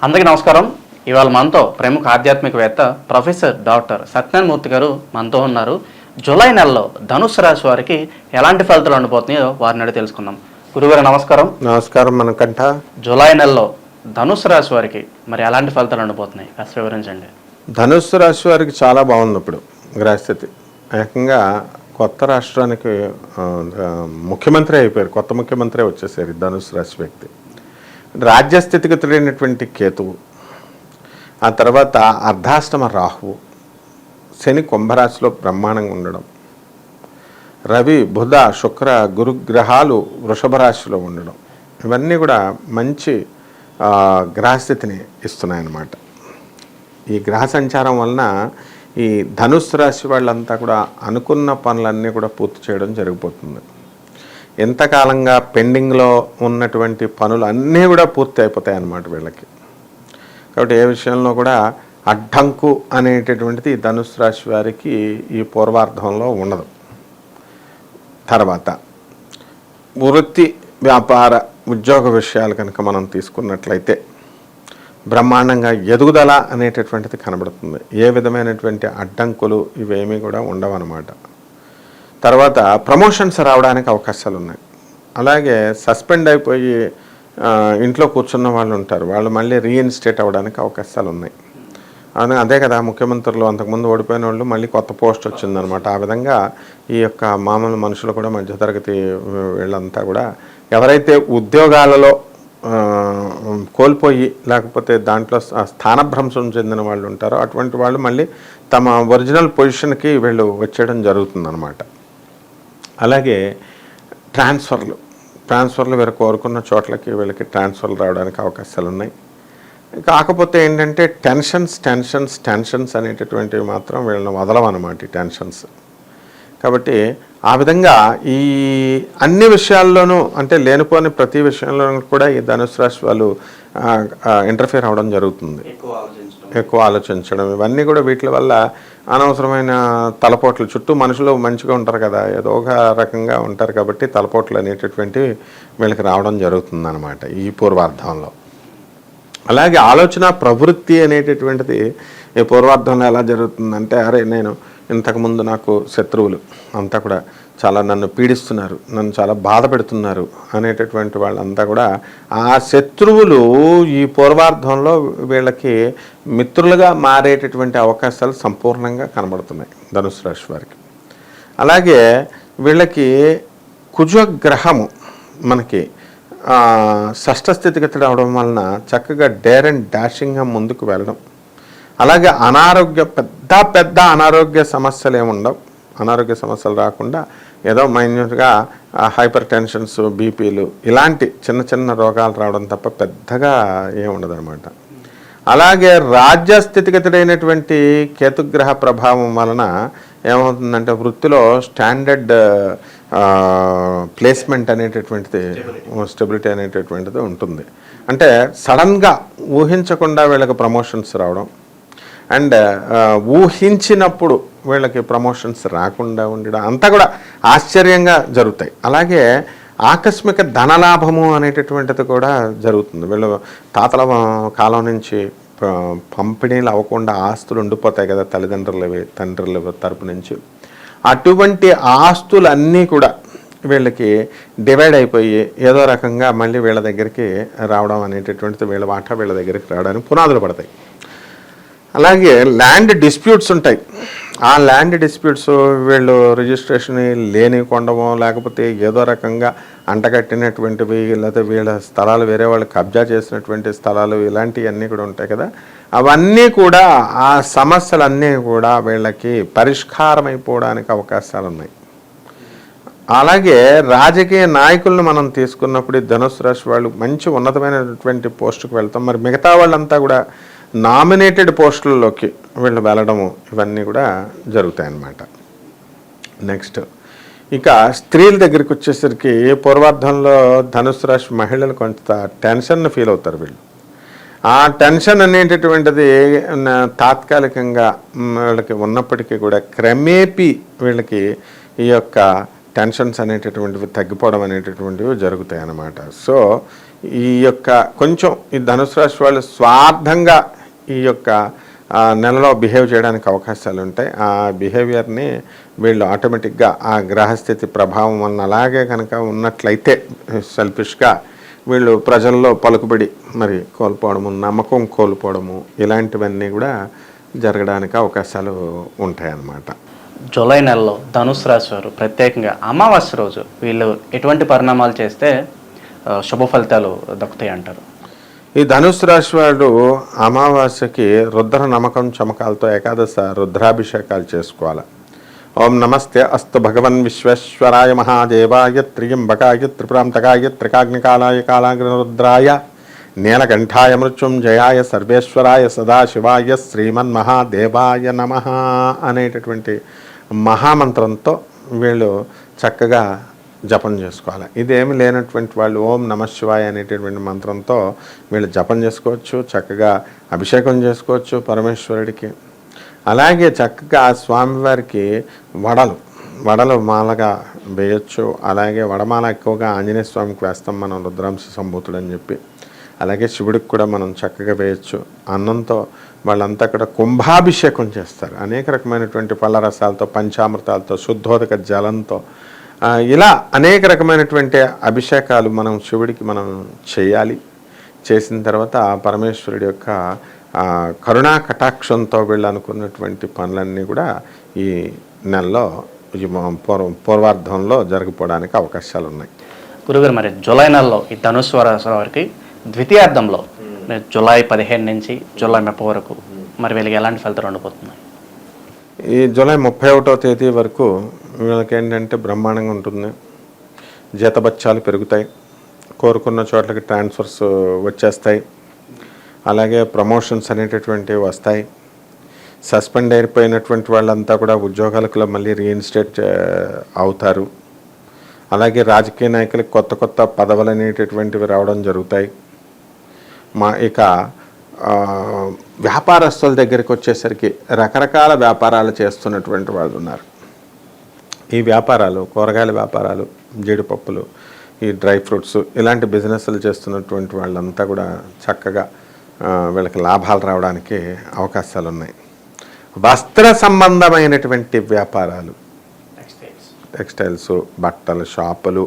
అందరికీ నమస్కారం. ఇవాళ మనతో ప్రముఖ ఆధ్యాత్మికవేత్త ప్రొఫెసర్ డాక్టర్ సత్యనారాయణ మూర్తి గారు మనతో ఉన్నారు. జూలై నెలలో ధనుస్సు రాశి వారికి ఎలాంటి ఫలితాలు ఉండబోతున్నాయో వారిని అడిగి తెలుసుకుందాం. గురుగారు నమస్కారం. నమస్కారం. మనకంట జూలై నెలలో ధనుస్సు రాశి వారికి మరి ఎలాంటి ఫలితాలు ఉండబోతున్నాయి కాస్త వివరించండి. ధనుస్సు రాశి వారికి చాలా బాగుంది. ఇప్పుడు గ్రహస్థితి ఏకంగా కొత్త రాష్ట్రానికి ముఖ్యమంత్రి అయిపోయారు. కొత్త ముఖ్యమంత్రి వచ్చేసారు ధనుస్సు రాశి వ్యక్తి. రాజ్యస్థితిగతుడైనటువంటి కేతువు, ఆ తర్వాత అర్ధాష్టమ రాహువు, శని కుంభరాశిలో బ్రహ్మాండంగా ఉండడం, రవి బుధ శుక్ర గురుగ్రహాలు వృషభ రాశిలో ఉండడం, ఇవన్నీ కూడా మంచి గ్రహస్థితిని ఇస్తున్నాయన్నమాట. ఈ గ్రహ సంచారం వలన ఈ ధనుస్సు రాశి వాళ్ళంతా కూడా అనుకున్న పనులన్నీ కూడా పూర్తి చేయడం జరిగిపోతుంది. ఎంతకాలంగా పెండింగ్లో ఉన్నటువంటి పనులు అన్నీ కూడా పూర్తి అయిపోతాయి అన్నమాట వీళ్ళకి. కాబట్టి ఏ విషయంలో కూడా అడ్డంకు అనేటటువంటిది ధనుస్సు రాశి వారికి ఈ పూర్వార్ధంలో ఉండదు. తర్వాత వృత్తి వ్యాపార ఉద్యోగ విషయాలు కనుక మనం తీసుకున్నట్లయితే బ్రహ్మాండంగా ఎదుగుదల అనేటటువంటిది కనబడుతుంది. ఏ విధమైనటువంటి అడ్డంకులు ఇవేమీ కూడా ఉండవన్నమాట. తర్వాత ప్రమోషన్స్ రావడానికి అవకాశాలు ఉన్నాయి. అలాగే సస్పెండ్ అయిపోయి ఇంట్లో కూర్చున్న వాళ్ళు ఉంటారు, వాళ్ళు మళ్ళీ రీఇన్స్టేట్ అవ్వడానికి అవకాశాలు ఉన్నాయి. అదే కదా ముఖ్యమంత్రులు అంతకుముందు ఓడిపోయిన వాళ్ళు మళ్ళీ కొత్త పోస్ట్ వచ్చిందనమాట. ఆ విధంగా ఈ యొక్క మామూలు మనుషులు కూడా మధ్యతరగతి వీళ్ళంతా కూడా ఎవరైతే ఉద్యోగాలలో కోల్పోయి లేకపోతే దాంట్లో స్థానభ్రంశం చెందిన వాళ్ళు ఉంటారో అటువంటి వాళ్ళు మళ్ళీ తమ ఒరిజినల్ పొజిషన్కి వీళ్ళు వచ్చేయడం జరుగుతుందన్నమాట. అలాగే ట్రాన్స్ఫర్లు వీరు కోరుకున్న చోట్లకి వీళ్ళకి ట్రాన్స్ఫర్లు రావడానికి అవకాశాలు ఉన్నాయి. కాకపోతే ఏంటంటే టెన్షన్స్ అనేటటువంటివి మాత్రం వీళ్ళని వదలవన్నమాట, ఈ టెన్షన్స్. కాబట్టి ఆ విధంగా ఈ అన్ని విషయాల్లోనూ అంటే లేనిపోని ప్రతి విషయంలోనూ కూడా ఈ ధనుస్సు రాశి వాళ్ళు ఇంటర్ఫియర్ అవ్వడం జరుగుతుంది. ఎక్కువ ఆలోచించడం, ఇవన్నీ కూడా వీటి వల్ల అనవసరమైన తలపోట్లు, చుట్టూ మనుషులు మంచిగా ఉంటారు కదా, ఏదో ఒక రకంగా ఉంటారు కాబట్టి తలపోట్లు అనేటటువంటివి వీళ్ళకి రావడం జరుగుతుంది అన్నమాట ఈ పూర్వార్ధంలో. అలాగే ఆలోచన ప్రవృత్తి అనేటటువంటిది ఈ పూర్వార్ధంలో ఎలా జరుగుతుందంటే, అరే నేను ఇంతకుముందు నాకు శత్రువులు అంతా కూడా చాలా నన్ను పీడిస్తున్నారు, నన్ను చాలా బాధ పెడుతున్నారు అనేటటువంటి వాళ్ళంతా కూడా ఆ శత్రువులు ఈ పూర్వార్ధంలో వీళ్ళకి మిత్రులుగా మారేటటువంటి అవకాశాలు సంపూర్ణంగా కనబడుతున్నాయి ధనుస్సు రాశి వారికి. అలాగే వీళ్ళకి కుజగ్రహము మనకి షష్ఠ స్థితిగతుడు అవడం వలన చక్కగా డేర్ అండ్ డాషింగ్గా ముందుకు వెళ్ళడం. అలాగే పెద్ద అనారోగ్య సమస్యలు ఏముండవు. అనారోగ్య సమస్యలు రాకుండా ఏదో మైన్యూట్గా హైపర్ టెన్షన్స్, బీపీలు ఇలాంటి చిన్న రోగాలు రావడం తప్ప పెద్దగా ఏముండదు అనమాట. అలాగే రాజ్యస్థితిగతుడైనటువంటి కేతుగ్రహ ప్రభావం వలన ఏమవుతుందంటే వృత్తిలో స్టాండర్డ్ ప్లేస్మెంట్ అనేటటువంటిది, స్టెబిలిటీ అనేటటువంటిది ఉంటుంది. అంటే సడన్గా ఊహించకుండా వీళ్ళకి ప్రమోషన్స్ రావడం అండ్ ఊహించినప్పుడు వీళ్ళకి ప్రమోషన్స్ రాకుండా ఉండడం అంతా కూడా ఆశ్చర్యంగా జరుగుతాయి. అలాగే ఆకస్మిక ధనలాభము అనేటటువంటిది కూడా జరుగుతుంది. వీళ్ళు తాతల కాలం నుంచి పంపిణీలు అవ్వకుండా ఆస్తులు ఉండిపోతాయి కదా తండ్రుల తరపు నుంచి. అటువంటి ఆస్తులన్నీ కూడా వీళ్ళకి డివైడ్ అయిపోయి ఏదో రకంగా మళ్ళీ వీళ్ళ దగ్గరికి రావడం అనేటటువంటిది, వీళ్ళ వాటా వీళ్ళ దగ్గరికి రావడానికి పునాదులు పడతాయి. అలాగే ల్యాండ్ డిస్ప్యూట్స్ ఉంటాయి. ఆ ల్యాండ్ డిస్ప్యూట్స్ వీళ్ళు రిజిస్ట్రేషన్ లేని కొండమో లేకపోతే ఏదో రకంగా అంటగట్టినటువంటివి, లేకపోతే వీళ్ళ స్థలాలు వేరే వాళ్ళు కబ్జా చేసినటువంటి స్థలాలు, ఇలాంటివన్నీ కూడా ఉంటాయి కదా. అవన్నీ కూడా ఆ సమస్యలన్నీ కూడా వీళ్ళకి పరిష్కారం అయిపోవడానికి అవకాశాలు ఉన్నాయి. అలాగే రాజకీయ నాయకులను మనం తీసుకున్నప్పుడు ధనుస్సు రాశి వాళ్ళు మంచి ఉన్నతమైనటువంటి పోస్టుకు వెళ్తాం. మరి మిగతా వాళ్ళంతా కూడా నామినేటెడ్ పోస్టులలోకి వీళ్ళు వెళ్ళడము ఇవన్నీ కూడా జరుగుతాయి అన్నమాట. నెక్స్ట్ ఇక స్త్రీల దగ్గరికి వచ్చేసరికి పూర్వార్ధంలో ధనుస్సు రాశి మహిళలు కొంత టెన్షన్ ఫీల్ అవుతారు. వీళ్ళు ఆ టెన్షన్ అనేటటువంటిది తాత్కాలికంగా వీళ్ళకి ఉన్నప్పటికీ కూడా క్రమేపీ వీళ్ళకి ఈ యొక్క టెన్షన్స్ అనేటటువంటివి తగ్గిపోవడం అనేటటువంటివి జరుగుతాయి అన్నమాట. సో ఈ యొక్క కొంచెం ఈ ధనుసు రాశి వాళ్ళు స్వార్థంగా ఈ యొక్క నెలలో బిహేవ్ చేయడానికి అవకాశాలు ఉంటాయి. ఆ బిహేవియర్ని వీళ్ళు ఆటోమేటిక్గా ఆ గ్రహస్థితి ప్రభావం వలన అలాగే కనుక ఉన్నట్లయితే సెల్ఫిష్గా వీళ్ళు ప్రజల్లో పలుకుబడి మరి కోల్పోవడము, నమ్మకం కోల్పోవడము, ఇలాంటివన్నీ కూడా జరగడానికి అవకాశాలు ఉంటాయన్నమాట. జూలై నెలలో ధనుసు రాశి వారు ప్రత్యేకంగా అమావాస్య రోజు వీళ్ళు ఎటువంటి పరిణామాలు చేస్తే శుభ ఫలితాలు దక్కుతాయి అంటారు? ఈ ధనుసు రాశి వాడు అమావాస్యకి రుద్ర నమ్మకం చమకాలతో ఏకాదశ రుద్రాభిషేకాలు చేసుకోవాలి. ఓం నమస్తే అస్తు భగవన్ విశ్వేశ్వరాయ మహాదేవాయ త్రియంబకాయ త్రిపురాంతకాయ త్రికాగ్నికాలాయ కాలాగ్నిరుద్రాయ నీలకంఠాయ మృత్యుంజయాయ సర్వేశ్వరాయ సదాశివాయ శ్రీమన్మహాదేవాయ నమః అనేటటువంటి మహామంత్రంతో వీళ్ళు చక్కగా జపం చేసుకోవాలి. ఇదేమి లేనటువంటి వాళ్ళు ఓం నమఃశివాయ అనేటటువంటి మంత్రంతో వీళ్ళు జపం చేసుకోవచ్చు, చక్కగా అభిషేకం చేసుకోవచ్చు పరమేశ్వరుడికి. అలాగే చక్కగా స్వామివారికి వడలు మాలగా వేయచ్చు. అలాగే వడమాల ఎక్కువగా ఆంజనేయ స్వామికి వేస్తాం మనం, రుద్రాంశ సంభూతుడు అని చెప్పి. అలాగే శివుడికి కూడా మనం చక్కగా వేయచ్చు. అన్నంతో వాళ్ళంతా కూడా కుంభాభిషేకం చేస్తారు. అనేక రకమైనటువంటి పళ్ళ రసాలతో, పంచామృతాలతో, శుద్ధోదక జలంతో, ఇలా అనేక రకమైనటువంటి అభిషేకాలు మనం శివుడికి మనం చేయాలి. చేసిన తర్వాత పరమేశ్వరుడి యొక్క కరుణా కటాక్షంతో వీళ్ళు అనుకున్నటువంటి పనులన్నీ కూడా ఈ నెలలో పూర్వార్ధంలో జరిగిపోవడానికి అవకాశాలు ఉన్నాయి. గురుగారు, మరి జూలై నెలలో ఈ ధనుసు రాశి వారికి ద్వితీయార్థంలో జూలై 15 నుంచి జూలై 30 వరకు మరి వీళ్ళకి ఎలాంటి ఫలితాలు ఉండబోతున్నాయి? ఈ జూలై 31వ తేదీ వరకు వీళ్ళకి ఏంటంటే బ్రహ్మాండంగా ఉంటుంది. జీతబత్యాలు పెరుగుతాయి, కోరుకున్న చోట్లకి ట్రాన్స్ఫర్స్ వచ్చేస్తాయి, అలాగే ప్రమోషన్స్ అనేటటువంటివి వస్తాయి. సస్పెండ్ అయిపోయినటువంటి వాళ్ళంతా కూడా ఉద్యోగాలకు మళ్ళీ రీఇన్స్టేట్ అవుతారు. అలాగే రాజకీయ నాయకులకు కొత్త కొత్త పదవులు అనేటటువంటివి రావడం జరుగుతాయి. ఇక వ్యాపారస్తుల దగ్గరికి వచ్చేసరికి రకరకాల వ్యాపారాలు చేస్తున్నటువంటి వాళ్ళు ఉన్నారు. ఈ వ్యాపారాలు, కూరగాయల వ్యాపారాలు, జీడిపప్పులు, ఈ డ్రై ఫ్రూట్స్, ఇలాంటి బిజినెస్లు చేస్తున్నటువంటి వాళ్ళంతా కూడా చక్కగా వీళ్ళకి లాభాలు రావడానికి అవకాశాలు ఉన్నాయి. వస్త్ర సంబంధమైనటువంటి వ్యాపారాలు, టెక్స్టైల్స్, బట్టల షాపులు,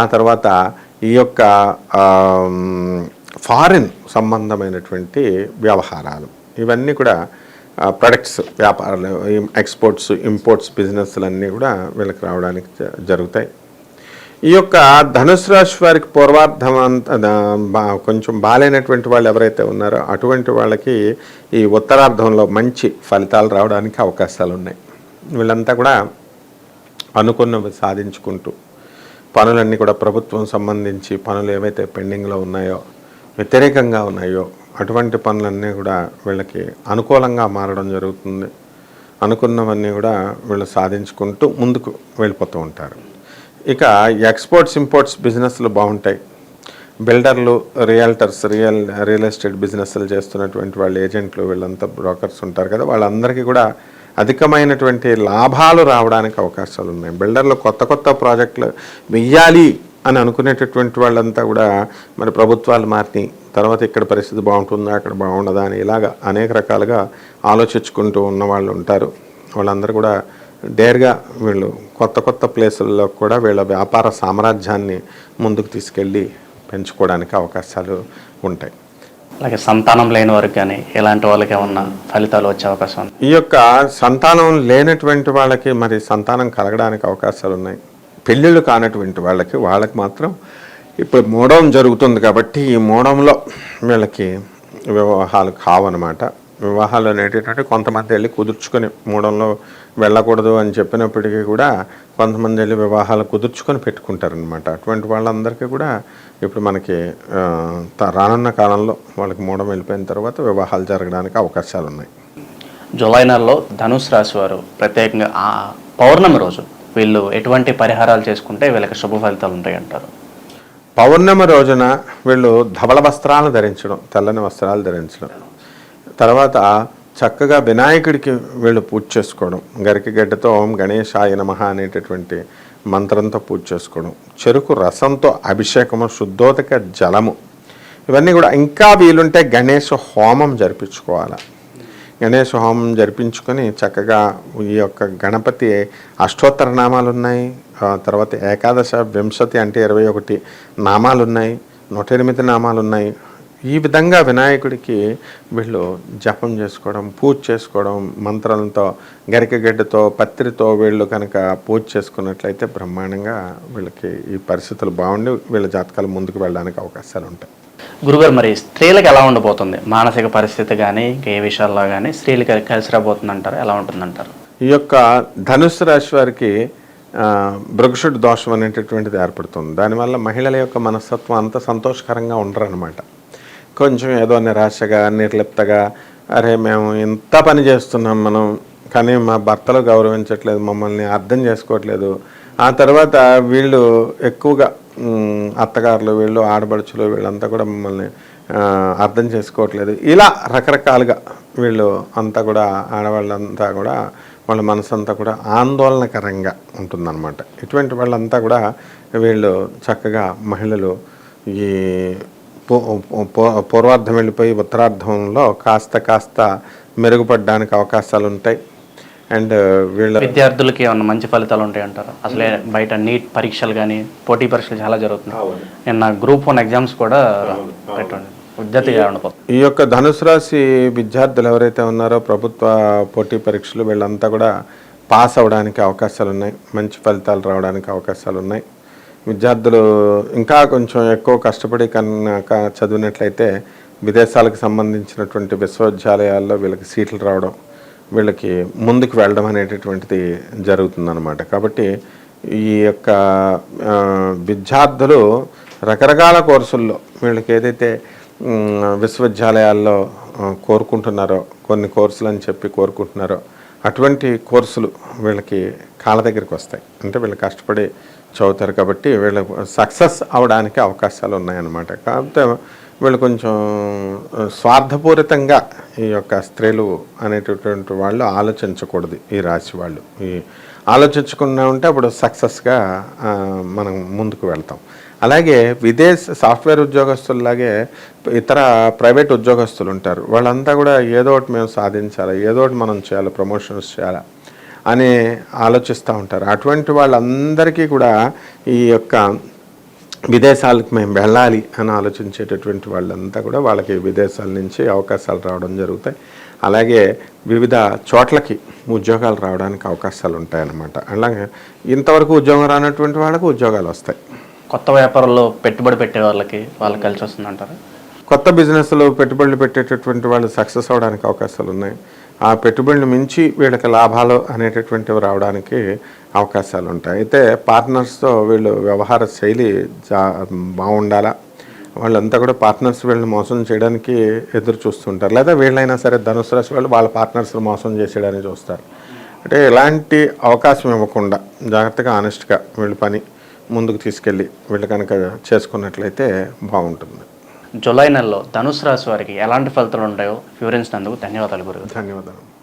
ఆ తర్వాత ఈ యొక్క ఫారిన్ సంబంధమైనటువంటి వ్యవహారాలు, ఇవన్నీ కూడా ప్రొడక్ట్స్ వ్యాపారాలు, ఎక్స్పోర్ట్స్, ఇంపోర్ట్స్ బిజినెస్లన్నీ కూడా వీళ్ళకి రావడానికి జరుగుతాయి. ఈ యొక్క ధనుసు రాశి వారికి పూర్వార్ధం కొంచెం బాగాలేనటువంటి వాళ్ళు ఎవరైతే ఉన్నారో అటువంటి వాళ్ళకి ఈ ఉత్తరార్ధంలో మంచి ఫలితాలు రావడానికి అవకాశాలు ఉన్నాయి. వీళ్ళంతా కూడా అనుకున్నవి సాధించుకుంటూ పనులన్నీ కూడా ప్రభుత్వం సంబంధించి పనులు ఏవైతే పెండింగ్లో ఉన్నాయో, వ్యతిరేకంగా ఉన్నాయో అటువంటి పనులన్నీ కూడా వీళ్ళకి అనుకూలంగా మారడం జరుగుతుంది. అనుకున్నవన్నీ కూడా వీళ్ళు సాధించుకుంటూ ముందుకు వెళ్ళిపోతూ ఉంటారు. ఇక ఎక్స్పోర్ట్స్, ఇంపోర్ట్స్ బిజినెస్లు బాగుంటాయి. బిల్డర్లు, రియల్టర్స్, రియల్ ఎస్టేట్ బిజినెస్లు చేస్తున్నటువంటి వాళ్ళు, ఏజెంట్లు, వీళ్ళంతా బ్రోకర్స్ ఉంటారు కదా, వాళ్ళందరికీ కూడా అధికమైనటువంటి లాభాలు రావడానికి అవకాశాలు ఉన్నాయి. బిల్డర్లు కొత్త కొత్త ప్రాజెక్టులు వెయ్యాలి అని అనుకునేటటువంటి వాళ్ళంతా కూడా మరి ప్రభుత్వాలు మారి తర్వాత ఇక్కడ పరిస్థితి బాగుంటుందా, అక్కడ బాగుండదా అని ఇలాగా అనేక రకాలుగా ఆలోచించుకుంటూ ఉన్న వాళ్ళు ఉంటారు. వాళ్ళందరూ కూడా డేర్గా వీళ్ళు కొత్త కొత్త ప్లేసుల్లో కూడా వీళ్ళ వ్యాపార సామ్రాజ్యాన్ని ముందుకు తీసుకెళ్ళి పెంచుకోవడానికి అవకాశాలు ఉంటాయి. అలాగే సంతానం లేని వారికి కానీ ఎలాంటి వాళ్ళకి ఏమన్నా ఫలితాలు వచ్చే అవకాశం ఉంది? ఈ యొక్క సంతానం లేనటువంటి వాళ్ళకి మరి సంతానం కలగడానికి అవకాశాలు ఉన్నాయి. పెళ్ళిళ్ళు కానటువంటి వాళ్ళకి మాత్రం ఇప్పుడు మూడం జరుగుతుంది కాబట్టి ఈ మూడంలో వీళ్ళకి వివాహాలు కావన్నమాట. వివాహాలు అనేటటువంటి కొంతమంది వెళ్ళి కుదుర్చుకొని, మూడంలో వెళ్ళకూడదు అని చెప్పినప్పటికీ కూడా కొంతమంది వెళ్ళి వివాహాలు కుదుర్చుకొని పెట్టుకుంటారనమాట. అటువంటి వాళ్ళందరికీ కూడా ఇప్పుడు మనకి రానున్న కాలంలో వాళ్ళకి మూడం వెళ్ళిపోయిన తర్వాత వివాహాలు జరగడానికి అవకాశాలు ఉన్నాయి. జూలై నెలలో ధనుసు రాశి వారు ప్రత్యేకంగా ఆ పౌర్ణమి రోజు వీళ్ళు ఎటువంటి పరిహారాలు చేసుకుంటే వీళ్ళకి శుభ ఫలితాలు ఉంటాయి అంటారు? పౌర్ణమి రోజున వీళ్ళు ధవళ వస్త్రాలు ధరించడం, తెల్లని వస్త్రాలు ధరించడం, తర్వాత చక్కగా వినాయకుడికి వీళ్ళు పూజ చేసుకోవడం, గరిక గడ్డతో ఓం గణేశాయ నమః అనేటటువంటి మంత్రంతో పూజ చేసుకోవడం, చెరుకు రసంతో అభిషేకము, శుద్ధోదక జలము, ఇవన్నీ కూడా. ఇంకా వీలుంటే గణేష హోమం జరిపించుకోవాలి. గణేష హోమం జరిపించుకొని చక్కగా ఈ యొక్క గణపతి అష్టోత్తర నామాలు ఉన్నాయి, తర్వాత ఏకాదశ వింశతి అంటే 21 నామాలు ఉన్నాయి, 108 నామాలు ఉన్నాయి. ఈ విధంగా వినాయకుడికి వీళ్ళు జపం చేసుకోవడం, పూజ చేసుకోవడం, మంత్రాలతో గరికగడ్డతో పత్రితో వీళ్ళు కనుక పూజ చేసుకున్నట్లయితే బ్రహ్మాండంగా వీళ్ళకి ఈ పరిస్థితులు బాగుండి వీళ్ళ జాతకాలు ముందుకు వెళ్ళడానికి అవకాశాలు ఉంటాయి. గురుగారు, మరి స్త్రీలకు ఎలా ఉండబోతుంది మానసిక పరిస్థితి కానీ ఇంకా ఏ విషయాల్లో కానీ స్త్రీలకు కలిసి రాబోతుంది అంటారు, ఎలా ఉంటుందంటారు? ఈ యొక్క ధనుస్సు రాశి వారికి భృగుషుడి దోషం అనేటటువంటిది ఏర్పడుతుంది. దానివల్ల మహిళల యొక్క మనస్తత్వం అంత సంతోషకరంగా ఉండరన్నమాట. కొంచెం ఏదో నిరాశగా, నిర్లిప్తగా, అరే మేము ఇంత పని చేస్తున్నాం మనం, కానీ మా భర్తలు గౌరవించట్లేదు, మమ్మల్ని అర్థం చేసుకోవట్లేదు. ఆ తర్వాత వీళ్ళు ఎక్కువగా అత్తగారులు, వీళ్ళు ఆడబడుచులు, వీళ్ళంతా కూడా మమ్మల్ని అర్థం చేసుకోవట్లేదు. ఇలా రకరకాలుగా వీళ్ళు అంతా కూడా, ఆడవాళ్ళంతా కూడా వాళ్ళ మనసంతా కూడా ఆందోళనకరంగా ఉంటుందన్నమాట. ఇటువంటి వాళ్ళంతా కూడా వీళ్ళు చక్కగా మహిళలు ఈ పూర్వార్ధం వెళ్ళిపోయి ఉత్తరార్ధంలో కాస్త మెరుగుపడడానికి అవకాశాలు ఉంటాయి. అండ్ వీళ్ళ విద్యార్థులకి ఏమన్నా మంచి ఫలితాలు ఉంటాయి అంటారు? అసలే బయట నీట్ పరీక్షలు కానీ పోటీ పరీక్షలు చాలా జరుగుతున్నాయి. నిన్న గ్రూప్ 1 ఎగ్జామ్స్ కూడా పెట్టండి, విద్యార్థిగా ఉండిపోతుంది. ఈ యొక్క ధనుసు రాశి విద్యార్థులు ఎవరైతే ఉన్నారో ప్రభుత్వ పోటీ పరీక్షలు వీళ్ళంతా కూడా పాస్ అవడానికి అవకాశాలు ఉన్నాయి, మంచి ఫలితాలు రావడానికి అవకాశాలు ఉన్నాయి. విద్యార్థులు ఇంకా కొంచెం ఎక్కువ కష్టపడి చదివినట్లయితే విదేశాలకు సంబంధించినటువంటి విశ్వవిద్యాలయాల్లో వీళ్ళకి సీట్లు రావడం, వీళ్ళకి ముందుకు వెళ్ళడం అనేటటువంటిది జరుగుతుందన్నమాట. కాబట్టి ఈ యొక్క విద్యార్థులు రకరకాల కోర్సుల్లో వీళ్ళకి ఏదైతే విశ్వవిద్యాలయాల్లో కోరుకుంటున్నారో, కొన్ని కోర్సులు అని చెప్పి కోరుకుంటున్నారో, అటువంటి కోర్సులు వీళ్ళకి కాళ్ళ దగ్గరికి వస్తాయి. అంటే వీళ్ళు కష్టపడి చదువుతారు కాబట్టి వీళ్ళకి సక్సెస్ అవడానికి అవకాశాలు ఉన్నాయన్నమాట. కాకపోతే వీళ్ళు కొంచెం స్వార్థపూరితంగా ఈ యొక్క స్త్రీలు అనేటటువంటి వాళ్ళు ఆలోచించకూడదు. ఈ రాశి వాళ్ళు ఈ ఆలోచించకుండా ఉంటే అప్పుడు సక్సెస్గా మనం ముందుకు వెళ్తాం. అలాగే సాఫ్ట్వేర్ ఉద్యోగస్తుల్లాగే ఇతర ప్రైవేట్ ఉద్యోగస్తులు ఉంటారు. వాళ్ళంతా కూడా ఏదో ఒకటి మేము సాధించాలి, ఏదో ఒకటి మనం చేయాలి, ప్రమోషన్స్ చేయాలి అని ఆలోచిస్తూ ఉంటారు. అటువంటి వాళ్ళందరికీ కూడా ఈ యొక్క విదేశాలకు మేము వెళ్ళాలి అని ఆలోచించేటటువంటి వాళ్ళంతా కూడా వాళ్ళకి విదేశాల నుంచి అవకాశాలు రావడం జరుగుతాయి. అలాగే వివిధ చోట్లకి ఉద్యోగాలు రావడానికి అవకాశాలు ఉంటాయన్నమాట. అలాగే ఇంతవరకు ఉద్యోగం రానటువంటి వాళ్ళకు ఉద్యోగాలు వస్తాయి. కొత్త వ్యాపారంలో పెట్టుబడి పెట్టే వాళ్ళకి కలిసి వస్తుందంటారు. కొత్త బిజినెస్లో పెట్టుబడులు పెట్టేటటువంటి వాళ్ళు సక్సెస్ అవడానికి అవకాశాలు ఉన్నాయి. ఆ పెట్టుబడులు మించి వీళ్ళకి లాభాలు అనేటటువంటివి రావడానికి అవకాశాలు ఉంటాయి. అయితే పార్ట్నర్స్తో వీళ్ళు వ్యవహార శైలి బాగుండాలా. వాళ్ళంతా కూడా పార్ట్నర్స్ వీళ్ళని మోసం చేయడానికి ఎదురు చూస్తుంటారు. లేదా వీళ్ళైనా సరే ధనుసు రాశి వాళ్ళు వాళ్ళ పార్ట్నర్స్ని మోసం చేసేయడానికి చూస్తారు. అంటే ఎలాంటి అవకాశం ఇవ్వకుండా జాగ్రత్తగా ఆనెస్ట్గా వీళ్ళ పని ముందుకు తీసుకెళ్ళి వీళ్ళు కనుక చేసుకున్నట్లయితే బాగుంటుంది. జూలై నెలలో ధనుసు రాశి వారికి ఎలాంటి ఫలితాలు ఉంటాయో వివరించినందుకు ధన్యవాదాలు గురుగారు. ధన్యవాదాలు.